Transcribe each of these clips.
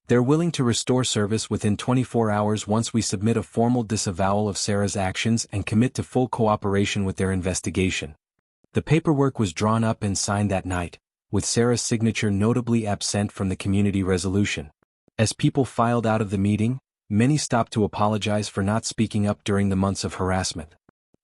They're willing to restore service within 24 hours once we submit a formal disavowal of Sarah's actions and commit to full cooperation with their investigation. The paperwork was drawn up and signed that night, with Sarah's signature notably absent from the community resolution. As people filed out of the meeting, many stopped to apologize for not speaking up during the months of harassment.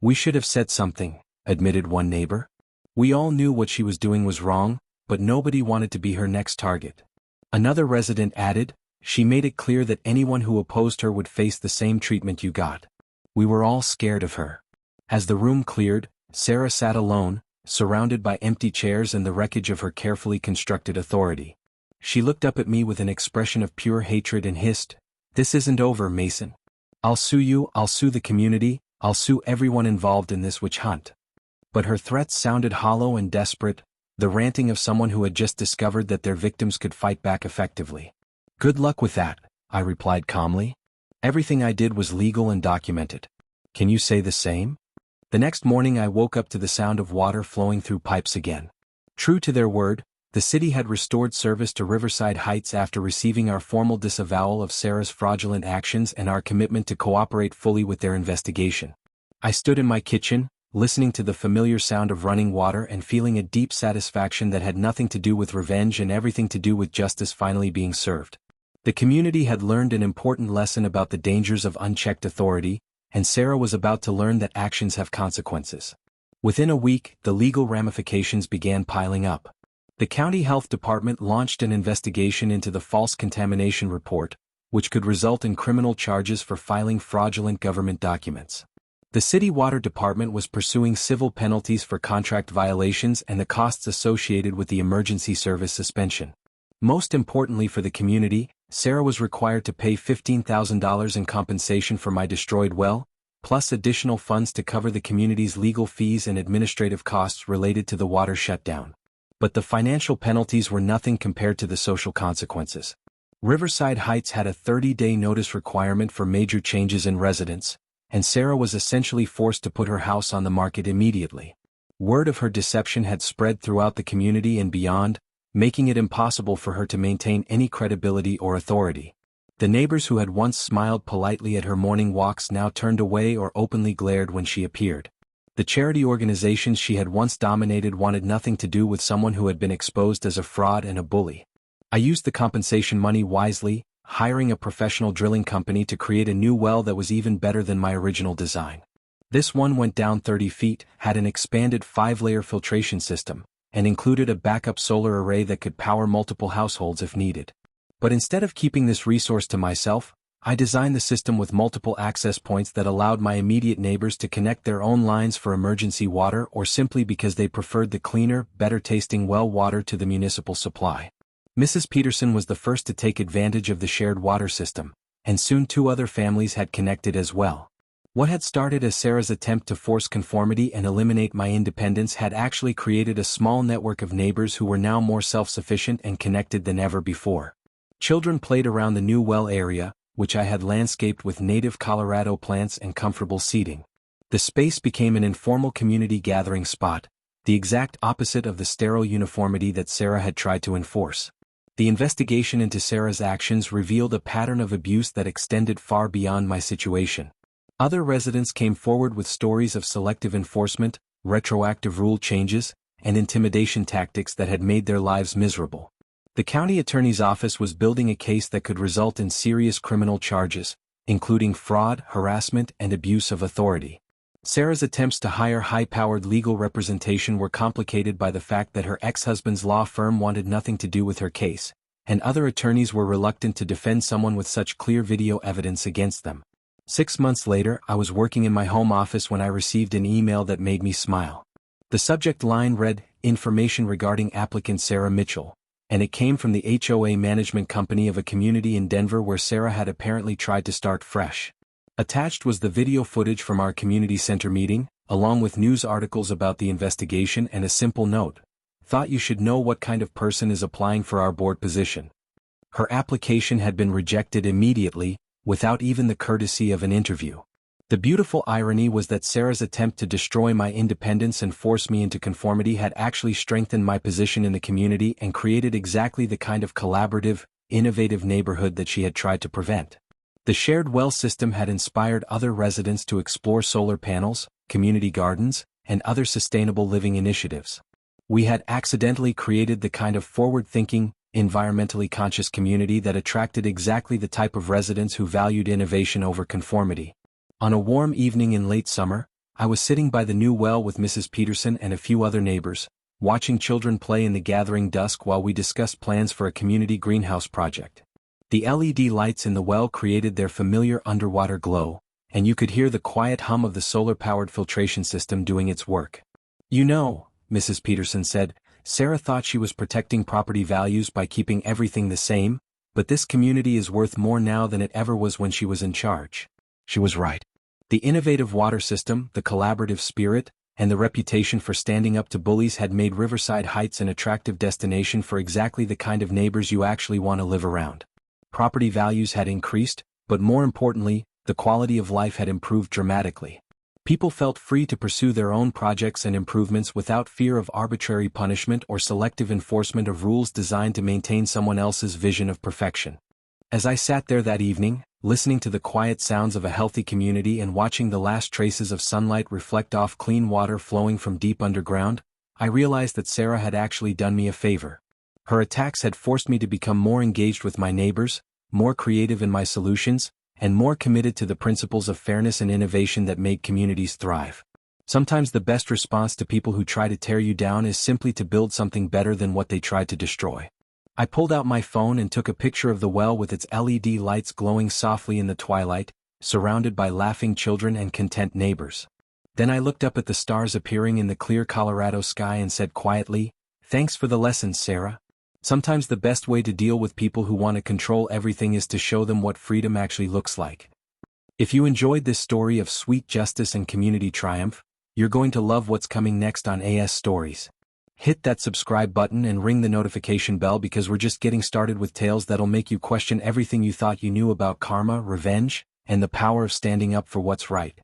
"We should have said something," admitted one neighbor. "We all knew what she was doing was wrong, but nobody wanted to be her next target." Another resident added, "She made it clear that anyone who opposed her would face the same treatment you got. We were all scared of her." As the room cleared, Sarah sat alone, surrounded by empty chairs and the wreckage of her carefully constructed authority. She looked up at me with an expression of pure hatred and hissed, "This isn't over, Mason. I'll sue you, I'll sue the community, I'll sue everyone involved in this witch hunt." But her threats sounded hollow and desperate, the ranting of someone who had just discovered that their victims could fight back effectively. "Good luck with that," I replied calmly. "Everything I did was legal and documented. Can you say the same?" The next morning I woke up to the sound of water flowing through pipes again. True to their word, the city had restored service to Riverside Heights after receiving our formal disavowal of Sarah's fraudulent actions and our commitment to cooperate fully with their investigation. I stood in my kitchen, listening to the familiar sound of running water and feeling a deep satisfaction that had nothing to do with revenge and everything to do with justice finally being served. The community had learned an important lesson about the dangers of unchecked authority, and Sarah was about to learn that actions have consequences. Within a week, the legal ramifications began piling up. The county health department launched an investigation into the false contamination report, which could result in criminal charges for filing fraudulent government documents. The city water department was pursuing civil penalties for contract violations and the costs associated with the emergency service suspension. Most importantly for the community, Sarah was required to pay $15,000 in compensation for my destroyed well, plus additional funds to cover the community's legal fees and administrative costs related to the water shutdown. But the financial penalties were nothing compared to the social consequences. Riverside Heights had a 30-day notice requirement for major changes in residence, and Sarah was essentially forced to put her house on the market immediately. Word of her deception had spread throughout the community and beyond, making it impossible for her to maintain any credibility or authority. The neighbors who had once smiled politely at her morning walks now turned away or openly glared when she appeared. The charity organizations she had once dominated wanted nothing to do with someone who had been exposed as a fraud and a bully. I used the compensation money wisely, hiring a professional drilling company to create a new well that was even better than my original design. This one went down 30 feet, had an expanded 5-layer filtration system, and included a backup solar array that could power multiple households if needed. But instead of keeping this resource to myself, I designed the system with multiple access points that allowed my immediate neighbors to connect their own lines for emergency water or simply because they preferred the cleaner, better-tasting well water to the municipal supply. Mrs. Peterson was the first to take advantage of the shared water system, and soon 2 other families had connected as well. What had started as Sarah's attempt to force conformity and eliminate my independence had actually created a small network of neighbors who were now more self-sufficient and connected than ever before. Children played around the new well area, which I had landscaped with native Colorado plants and comfortable seating. The space became an informal community gathering spot, the exact opposite of the sterile uniformity that Sarah had tried to enforce. The investigation into Sarah's actions revealed a pattern of abuse that extended far beyond my situation. Other residents came forward with stories of selective enforcement, retroactive rule changes, and intimidation tactics that had made their lives miserable. The county attorney's office was building a case that could result in serious criminal charges, including fraud, harassment, and abuse of authority. Sarah's attempts to hire high-powered legal representation were complicated by the fact that her ex-husband's law firm wanted nothing to do with her case, and other attorneys were reluctant to defend someone with such clear video evidence against them. 6 months later, I was working in my home office when I received an email that made me smile. The subject line read, "Information regarding applicant Sarah Mitchell," and it came from the HOA management company of a community in Denver where Sarah had apparently tried to start fresh. Attached was the video footage from our community center meeting, along with news articles about the investigation and a simple note. "Thought you should know what kind of person is applying for our board position." Her application had been rejected immediately, without even the courtesy of an interview. The beautiful irony was that Sarah's attempt to destroy my independence and force me into conformity had actually strengthened my position in the community and created exactly the kind of collaborative, innovative neighborhood that she had tried to prevent. The shared well system had inspired other residents to explore solar panels, community gardens, and other sustainable living initiatives. We had accidentally created the kind of forward-thinking, environmentally conscious community that attracted exactly the type of residents who valued innovation over conformity. On a warm evening in late summer, I was sitting by the new well with Mrs. Peterson and a few other neighbors, watching children play in the gathering dusk while we discussed plans for a community greenhouse project. The LED lights in the well created their familiar underwater glow, and you could hear the quiet hum of the solar-powered filtration system doing its work. "You know," Mrs. Peterson said, "Sarah thought she was protecting property values by keeping everything the same, but this community is worth more now than it ever was when she was in charge." She was right. The innovative water system, the collaborative spirit, and the reputation for standing up to bullies had made Riverside Heights an attractive destination for exactly the kind of neighbors you actually want to live around. Property values had increased, but more importantly, the quality of life had improved dramatically. People felt free to pursue their own projects and improvements without fear of arbitrary punishment or selective enforcement of rules designed to maintain someone else's vision of perfection. As I sat there that evening, listening to the quiet sounds of a healthy community and watching the last traces of sunlight reflect off clean water flowing from deep underground, I realized that Sarah had actually done me a favor. Her attacks had forced me to become more engaged with my neighbors, more creative in my solutions, and more committed to the principles of fairness and innovation that make communities thrive. Sometimes the best response to people who try to tear you down is simply to build something better than what they tried to destroy. I pulled out my phone and took a picture of the well with its LED lights glowing softly in the twilight, surrounded by laughing children and content neighbors. Then I looked up at the stars appearing in the clear Colorado sky and said quietly, "Thanks for the lessons, Sarah." Sometimes the best way to deal with people who want to control everything is to show them what freedom actually looks like. If you enjoyed this story of sweet justice and community triumph, you're going to love what's coming next on AS Stories. Hit that subscribe button and ring the notification bell because we're just getting started with tales that'll make you question everything you thought you knew about karma, revenge, and the power of standing up for what's right.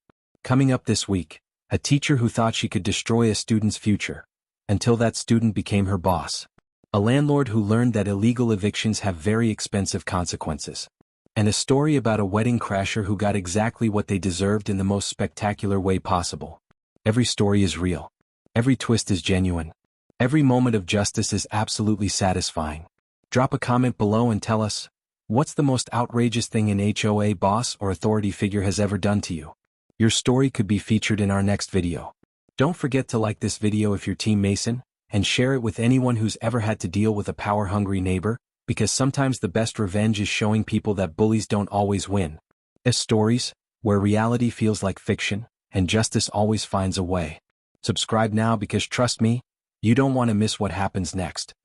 Coming up this week, a teacher who thought she could destroy a student's future, until that student became her boss. A landlord who learned that illegal evictions have very expensive consequences. And a story about a wedding crasher who got exactly what they deserved in the most spectacular way possible. Every story is real. Every twist is genuine. Every moment of justice is absolutely satisfying. Drop a comment below and tell us, what's the most outrageous thing an HOA boss or authority figure has ever done to you? Your story could be featured in our next video. Don't forget to like this video if you're Team Mason, and share it with anyone who's ever had to deal with a power-hungry neighbor, because sometimes the best revenge is showing people that bullies don't always win. As stories, where reality feels like fiction, and justice always finds a way. Subscribe now because trust me, you don't want to miss what happens next.